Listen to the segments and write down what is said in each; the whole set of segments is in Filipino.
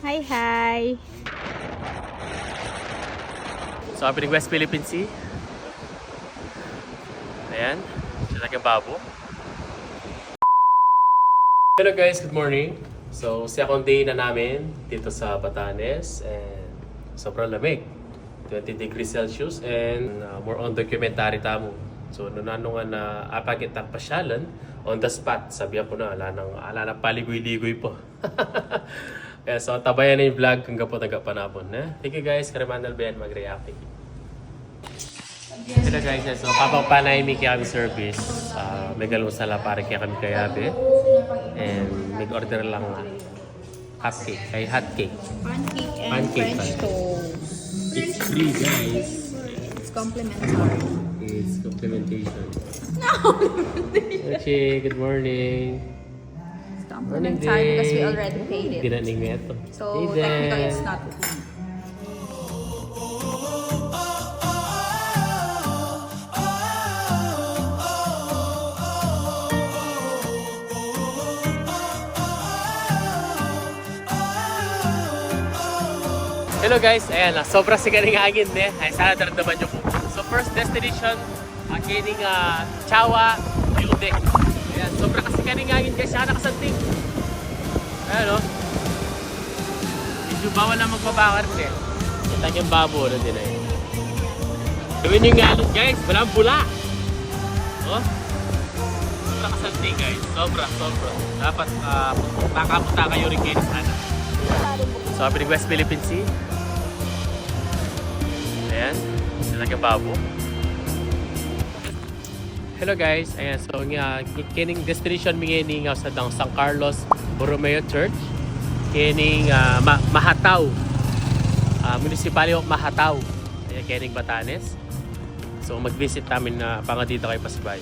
Hi, hi. So, kami ng West Philippine Sea. Ayan. Siya yung babo. Hello guys, good morning. So, second day na namin dito sa Batanes. And sobrang lamig. 20 degrees Celsius and more on documentary tamo. So, nunano nga na apagit ang pasyalan on the spot. Sabihan ko na, ala nang paligoy-ligoy po. Kaya so, tabayan na yung vlog kung gapo nagapanapon. Thank you guys, Karamanal Ben, mag-react. Hello guys, so kapag panay may kami service, may galong sala para kaya kami kayabe. And mag-order lang cupcake, ay hot cake. Pancake and Pancake French pa. toast. It's free guys. It's complimentary. It's complementation. Oche, good morning. It's complimentary because we already paid it. Dinaning mo ito. So technically it's not. Hello guys, ayan, sobra sigaring hangin ay sana naman nyo po. So first destination, kining Chawa, Yude. Ayan, sobra kasi sigaring hangin guys, saka nakasanting. Ayan o. Medyo bawal na magbabakar eh. Kita yung babo na din eh. Gawin nyo nga guys, walang bula. Oh, sobra kasanting guys, sobra. Dapat makapunta kayo rin kayo sana. So kami ng West Philippine Sea. Ayan, sila yung babo. Hello guys, ayan, so kining destination mi kining sa San Carlos Borromeo Church. Kining Mahataw. Municipality of Mahataw. Ayan, kining Batanes. So mag-visit namin na panga dito kay Pasibay.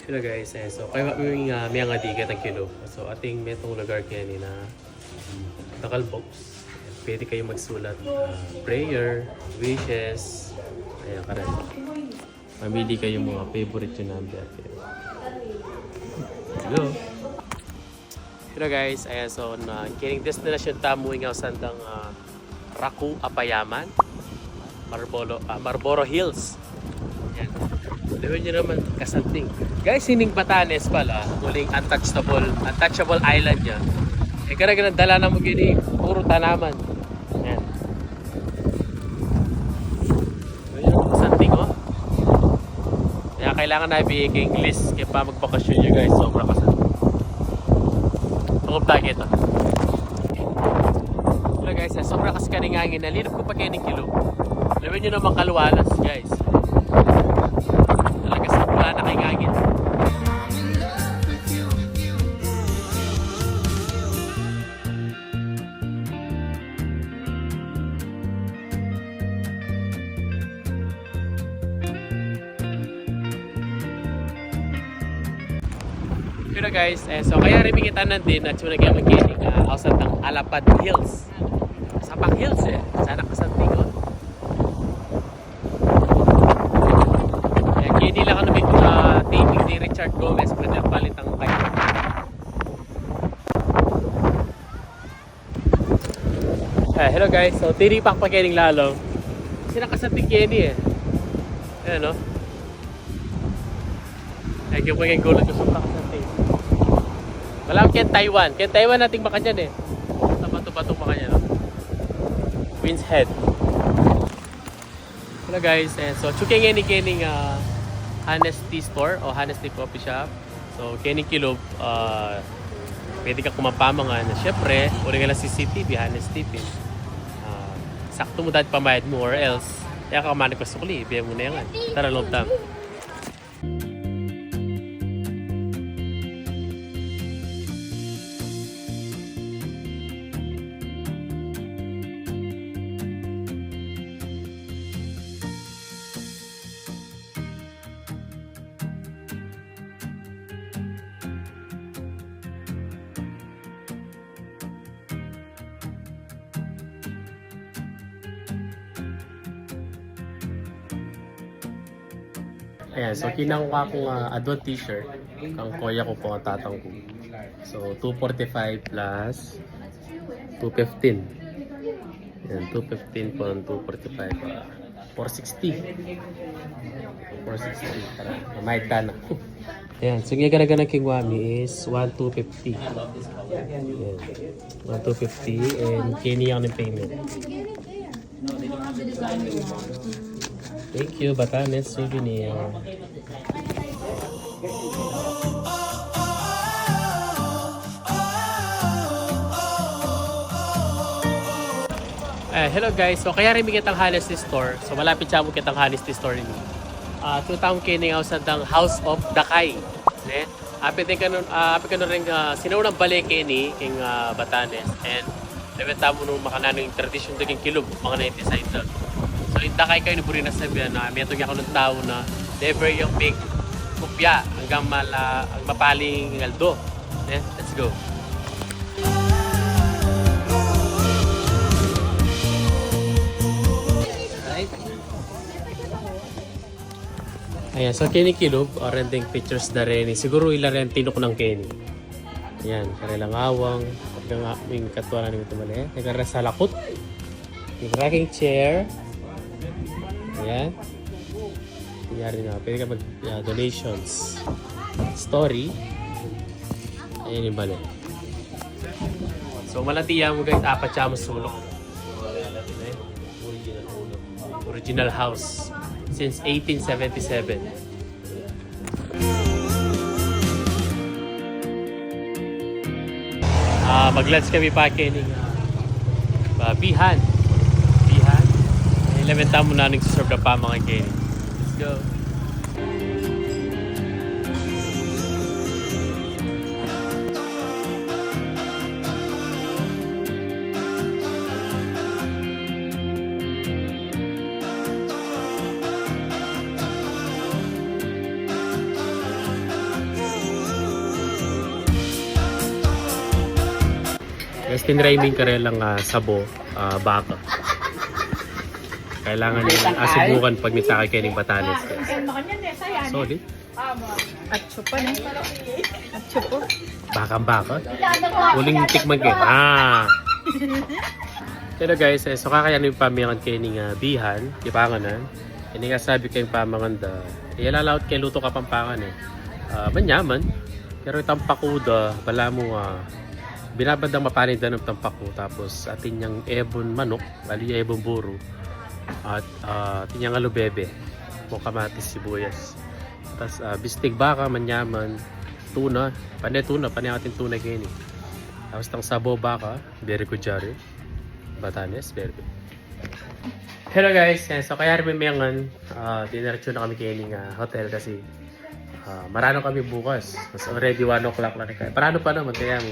Hello guys, so kayo may nga digat ang kilo. So ating metong lugar kaya ni na takal box. Pwede kayo magsulat prayer, wishes, ayan ka rin. Mamili kayo mga favorite yung number. Hello. Hello guys, ayan so kining destination tamo nga sandang Raku Apayaman, Marlboro Hills. Ayan. Lewin nyo naman kasanting. Guys, hining Batanes pala, muling untouchable island niya. Eh, karagyan ang dala na mo gini, puro tanaman. Ayan. Lewin nyo kasanting, oh. Kaya kailangan na i-bigay English kaya pa magbakasyon nyo guys, sobra kasanting. Tungkol tayo ito. Hello guys, sobra kasi kaningangin. Nalilip ko pa kayo ng kilo. Lewin nyo naman kaluwalas guys. Nakingangin. Pero guys, so kaya rin mingitan din at yung nagyang magiling outside ng Alapad Hills. Sapak Hills sana kasanting ko. Kaya nila ka namin taping ni Richard Gomez pwede palit ang kayo. Hello guys, so tinipak pa kining lalo. Kasi nakasanting Kenny Ayan o. Ay, kaya ko yung gulot ko sa nakasanting. Wala ko Ken Taiwan. Ken Taiwan nating baka dyan Bato-bato baka dyan Queen's Head. Hello guys, so chuking kining Hannes Tea Store o Hannes Tea Coffee Shop. So, kining kilo, pwede ka kumapamangan. Siyempre, uli nga lang CCTV, Hannes TV. Sakto mo dahil pamayad mo or else, kaya ka kamanik pa sukli, biya mo na yan. Tara, long time. Ayan, so kinuha akong adult t-shirt. Ang kuya ko po ang tatang ko. So 245 plus 215. Ayan, 215 po ang 245. 460. 460. Tara, mamahit ka na. Ayan, so yung ganagan ng Kingwami is 1,250. Ayan, 1,250 and kiniyak ng payment. Thank you, Batanes Souvenir. Hello guys, so kaya rin may kitang halos ni store. So malapit siya mo kitang halos ni store ni. Tutang kining House of Dakay. Ne? Apit ka nun rin sinunang balike ni king Batanes and lebenta mo nung makanan ng tradisyon daging kilog mga 90s doon. So in Dakay kayo ni buri na sabihan na may atong ako ng tao na never yung big kupya hanggang ang mapaling aldo. Ne? Let's go. Ayan, so Kenny Kilog, rending pictures na rin. Siguro ilan rin tinok ng Kenny. Ayan, kanilang awang. Pagka aming katwa na nito mali. Nagkaroon sa lakot. Yung rocking chair. Ayan. Nangyari na. Pwede ka mag-donations. Story. Ayan yung mali. So malatiya mo guys, apat siya masulok. Original house. Since 1877. Mag-lunch kami pa kining Bihan. Elementa mo na nagsuserve na pa mga kining. Let's go. Yes, tinraining ka rin lang sabo, baka. Kailangan yung asubukan pag nitsakay kayo ng Batanes. Solid. At chupa na. At chupo. Bakang-baka. Uling tikman kayo. Pero guys, so kakayanin yung pamangan kayo ng Bihan, Ipanganan. Hindi nga sabi kayong pamangan da. Ilalawat kayo luto ka pampangan eh. Manyaman. Pero itang pakuda, bala mo binabandang mapanidan ng tampako tapos atin yung ebon manok, bali ebon buro at atin yung alubebe, mo kamatis, sibuyas, tapos bistig baka, manyaman, tuna, panay atin tuna kayo ni. Tapos tang sabo baka, very good jari, Batanes, very good. Hello guys, so kaya rin may mayangan, dinerecho na kami kayo ng hotel kasi marano kami bukas, mas already 1 o'clock na rin. Marano pa naman kaya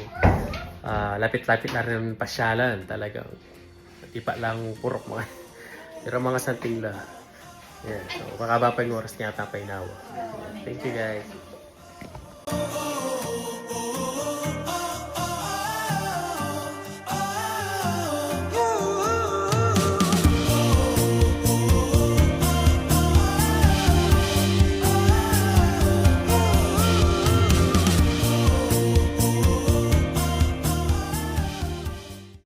lapit-lapit na rin pasyalan talagang di pa lang purok mga pero mga santing la. Yeah, so kakaba pa yung oras niya tapay nawa. Thank you guys.